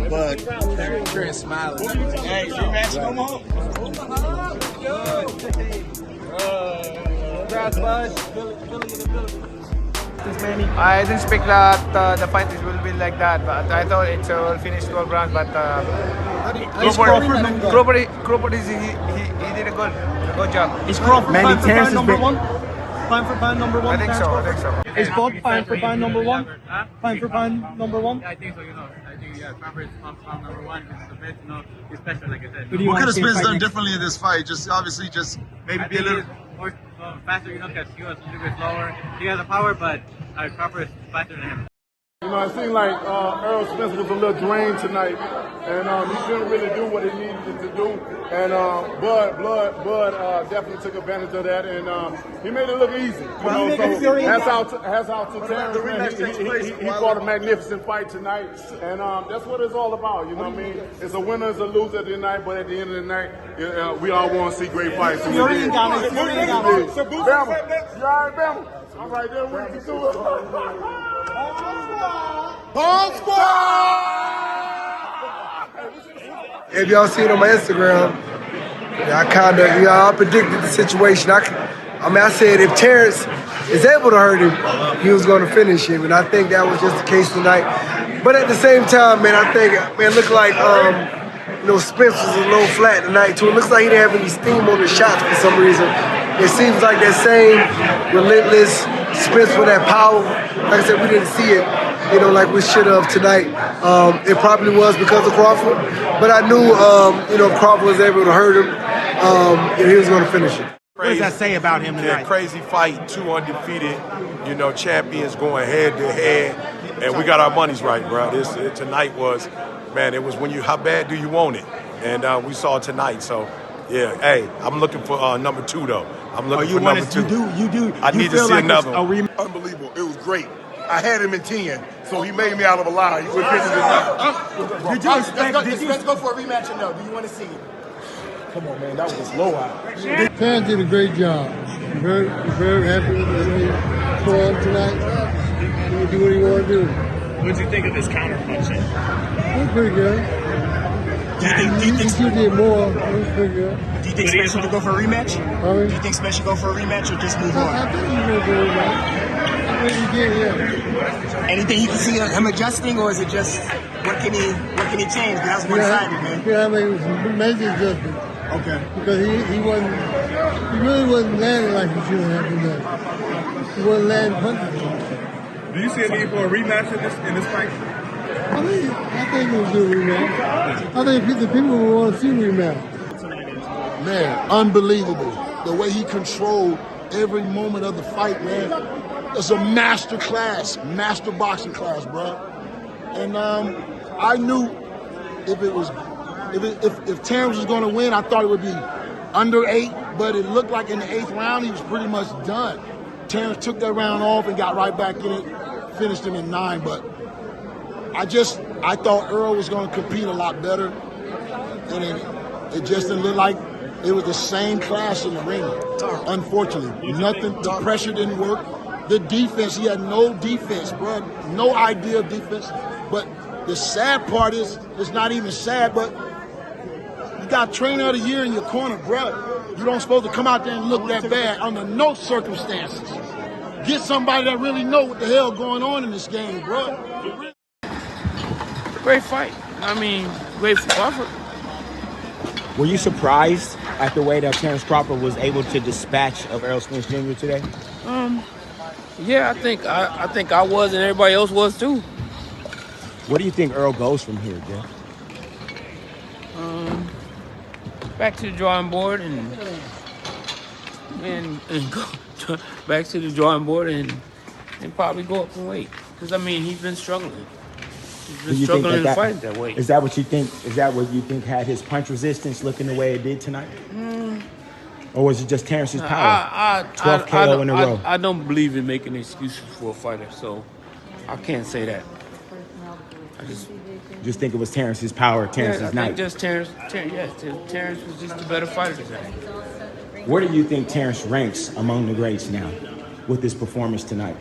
but Terence smiling. hey, rematch, come on. Congrats, bud. I didn't expect that the fight will be like that, but I thought it will finish 12 rounds. But Crawford is he did a good job. Is Crawford Manny, pound for Terence pound has number been- one? Pound for pound number one? I think so. Is Bob pound for pound number one? Pound for pound number one? Yeah, I think so, I think, Crawford is pound number one because the best, he's special, like I said. What could have Spence done differently in this fight? Just obviously, just maybe be a little. More faster, because he was a little bit slower. He has the power, but Crawford is faster than him. It seemed like Errol Spence was a little drained tonight, and he couldn't really do what he needed to do. And Bud definitely took advantage of that, and he made it look easy. So hats out to Terence. Man. He fought a magnificent fight tonight, and that's what it's all about. You know what I mean? It's a winner, it's a loser at the end of the night, but at the end of the night, we all want to see great fights. Fury and Ghana. Bama, you all right, Bama? I'm right there with you too. Bomb Squad! If y'all seen on my Instagram, I predicted the situation. I said if Terence is able to hurt him, he was going to finish him, and I think that was just the case tonight. But at the same time, man, I think it looked like Spence was a little flat tonight too. It looks like he didn't have any steam on his shots for some reason. It seems like that same relentless Spence with that power. Like I said, we didn't see it, like we should have tonight. It probably was because of Crawford, but I knew, if Crawford was able to hurt him, he was going to finish it. What does that say about him tonight? Yeah, crazy fight, two undefeated, champions going head to head, and we got our monies right, bro. Tonight was, man, it was how bad do you want it? And we saw it tonight, so. Yeah, hey, I'm looking for number 2 though. I'm looking for number 2. You do. I need to see another one. Unbelievable. It was great. I had him in 10, so he made me out of a lie. He was pitching Did you expect? Let's go for a rematch or no? Do you want to see it? Come on, man. That was low out. Terence did a great job. Very happy with the way he performed tonight. He can do what he want to do. What did you think of his counter punching? It was pretty good. Do you think He did more. It was pretty good. Do you think Spence should go for a rematch? Pardon? Do you think Spence should go for a rematch or just move I on? think he's going to do it right. I think he did, yeah. Anything you can see him adjusting, or is it just what can he change? That's one sided, man. Yeah, I mean, some major adjustment. Okay. Because he really wasn't landing like he should have been landing. He wasn't landing punches. Do you see a need for a rematch in this fight? I think it was a good rematch. I think the people will want to see rematch. Man, unbelievable. The way he controlled every moment of the fight, man. It's a master class, master boxing class, bro. And I knew if Terence was going to win, I thought it would be under 8, but it looked like in the 8th round he was pretty much done. Terence took that round off and got right back in it, finished him in 9, but I thought Earl was going to compete a lot better, and it just didn't look like it was the same class in the ring. Unfortunately, the pressure didn't work. The defense, he had no defense, bro. No idea of defense. But the sad part is, it's not even sad, but you got trainer of the year in your corner, bro. You don't supposed to come out there and look that bad under no circumstances. Get somebody that really know what the hell going on in this game, bro. Great fight. I mean, great for Crawford. Were you surprised at the way that Terence Crawford was able to dispatch of Errol Spence Jr. today? Yeah, I think I was, and everybody else was too. Where do you think Earl goes from here, Jeff? Back to the drawing board and go back to the drawing board and probably go up in weight. Because I mean, he's been struggling. He's been struggling to fight that way. Is that what you think? Is that what you think had his punch resistance looking the way it did tonight? Or was it just Terence's power? 12 KO in a row. I don't believe in making excuses for a fighter, so I can't say that. I just think it was Terence's power, Terence's night. Just Terence was just the better fighter today. Where do you think Terence ranks among the greats now with this performance tonight?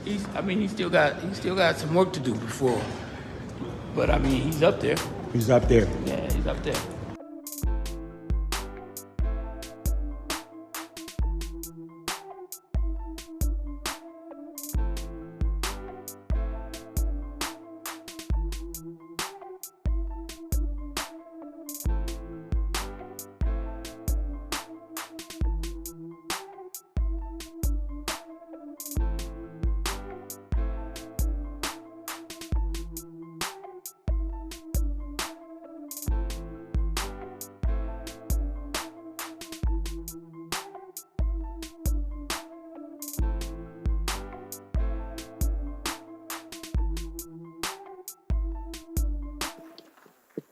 he still got some work to do before. But I mean, he's up there. He's up there. Yeah, he's up there.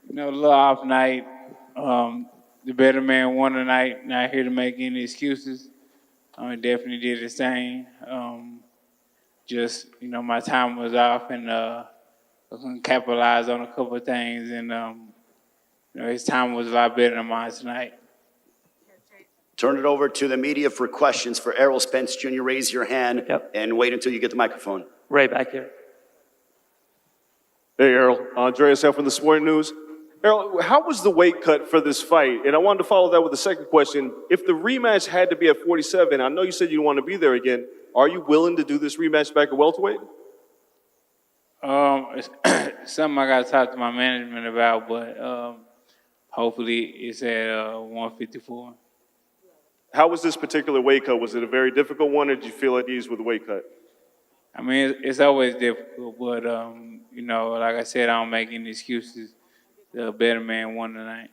You know, a little off night. The better man won tonight. Not here to make any excuses. Definitely did his thing. Just, you know, my time was off and I couldn't capitalize on a couple of things. And, you know, his time was a lot better than mine tonight. Turn it over to the media for questions for Errol Spence Jr. Raise your hand and wait until you get the microphone. Right back here. Hey, Errol. Andreas here from the Sporting News. Errol, how was the weight cut for this fight? And I wanted to follow that with the second question. If the rematch had to be at 47, I know you said you want to be there again. Are you willing to do this rematch back at welterweight? It's something I got to talk to my management about, but hopefully it's at 154. How was this particular weight cut? Was it a very difficult one, or did you feel at ease with the weight cut? I mean, it's always difficult, but, you know, like I said, I don't make any excuses. The better man won tonight.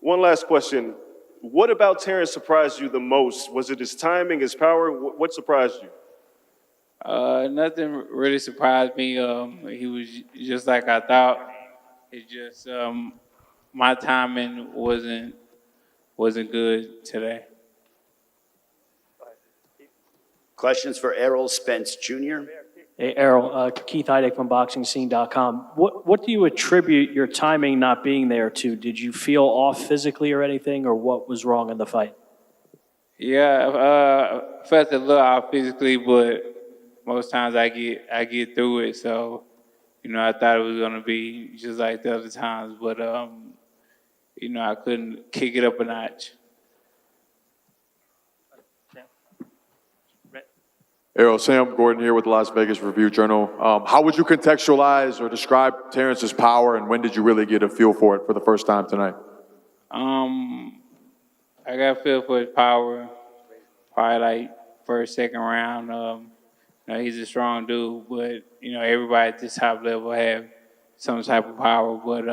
One last question. What about Terence surprised you the most? Was it his timing, his power? What surprised you? Nothing really surprised me. He was just like I thought. It just my timing wasn't good today. Questions for Errol Spence Jr. Hey, Errol, Keith Heideck from BoxingScene.com. What do you attribute your timing not being there to? Did you feel off physically or anything, or what was wrong in the fight? Yeah, I felt a little off physically, but most times I get through it. So, you know, I thought it was gonna be just like the other times, but you know, I couldn't kick it up a notch. Errol, Sam Gordon here with the Las Vegas Review-Journal. How would you contextualize or describe Terrence's power, and when did you really get a feel for it for the first time tonight? I got a feel for his power, probably like first, second round. You know, he's a strong dude, but you know, everybody at this top level have some type of power. But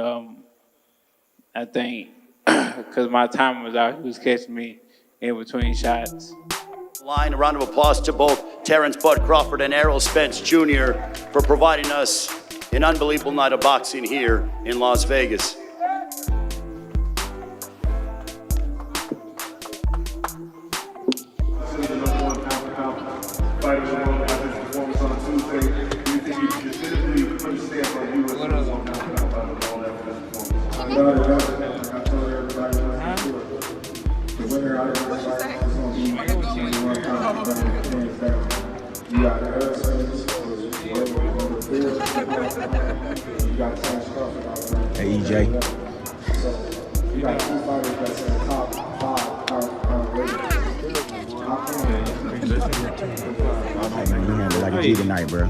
I think because my time was out, he was catching me in between shots. Line, a round of applause to both Terence "Bud" Crawford and Errol Spence Jr. for providing us an unbelievable night of boxing here in Las Vegas. Hey, EJ. You got two fighters that's in the top 5 You handle like a G tonight, bro.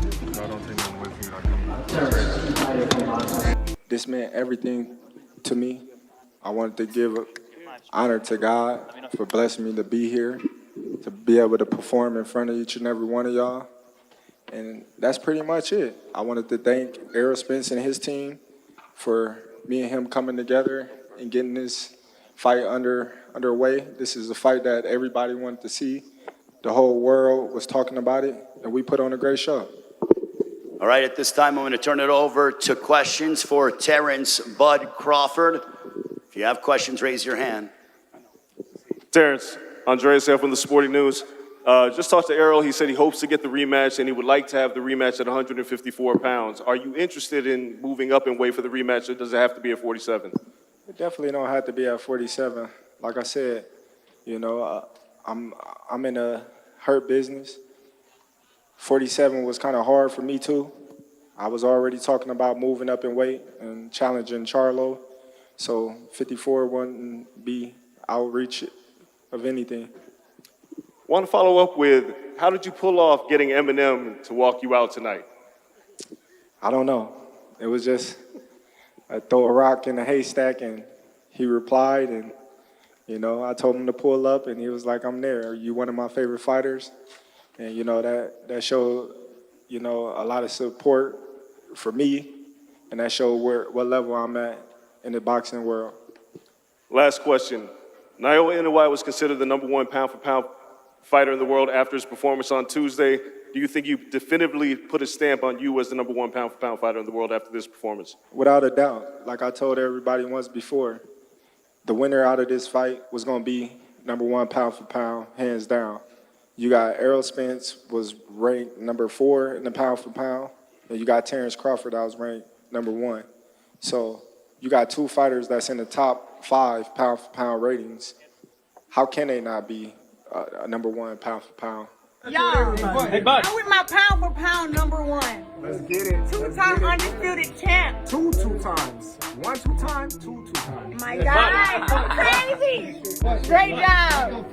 This meant everything to me. I wanted to give honor to God for blessing me to be here, to be able to perform in front of each and every one of y'all. And that's pretty much it. I wanted to thank Errol Spence and his team for me and him coming together and getting this fight underway. This is a fight that everybody wanted to see. The whole world was talking about it, and we put on a great show. All right, at this time, I'm going to turn it over to questions for Terence "Bud" Crawford. If you have questions, raise your hand. Terence, Andreas here from the Sporting News. Just talked to Errol. He said he hopes to get the rematch, and he would like to have the rematch at 154 pounds. Are you interested in moving up in weight for the rematch, or does it have to be at 47? It definitely don't have to be at 47. Like I said, you know, I'm in a hurt business. 47 was kind of hard for me too. I was already talking about moving up in weight and challenging Charlo. So 54 wouldn't be outreach of anything. Want to follow up with, how did you pull off getting Eminem to walk you out tonight? I don't know. It was just I throw a rock in a haystack and he replied, and I told him to pull up and he was like, I'm there. Are you one of my favorite fighters? And that showed a lot of support for me, and that showed what level I'm at in the boxing world. Last question. Naoya Inoue was considered the #1 pound-for-pound fighter in the world after his performance on Tuesday. Do you think you definitively put a stamp on you as the #1 pound-for-pound fighter in the world after this performance? Without a doubt. Like I told everybody once before, the winner out of this fight was going to be #1 pound-for-pound, hands down. You got Errol Spence was ranked #4 in the pound-for-pound, and you got Terence Crawford that was ranked #1. So you got two fighters that's in the top 5 pound-for-pound ratings. How can they not be #1 pound-for-pound? Y'all, Hey, Bud. I'm with my pound for pound #1. Let's get it. Two-time undisputed champ. Two times. 1 2 times, 2 2 times. My God, so crazy. Great job.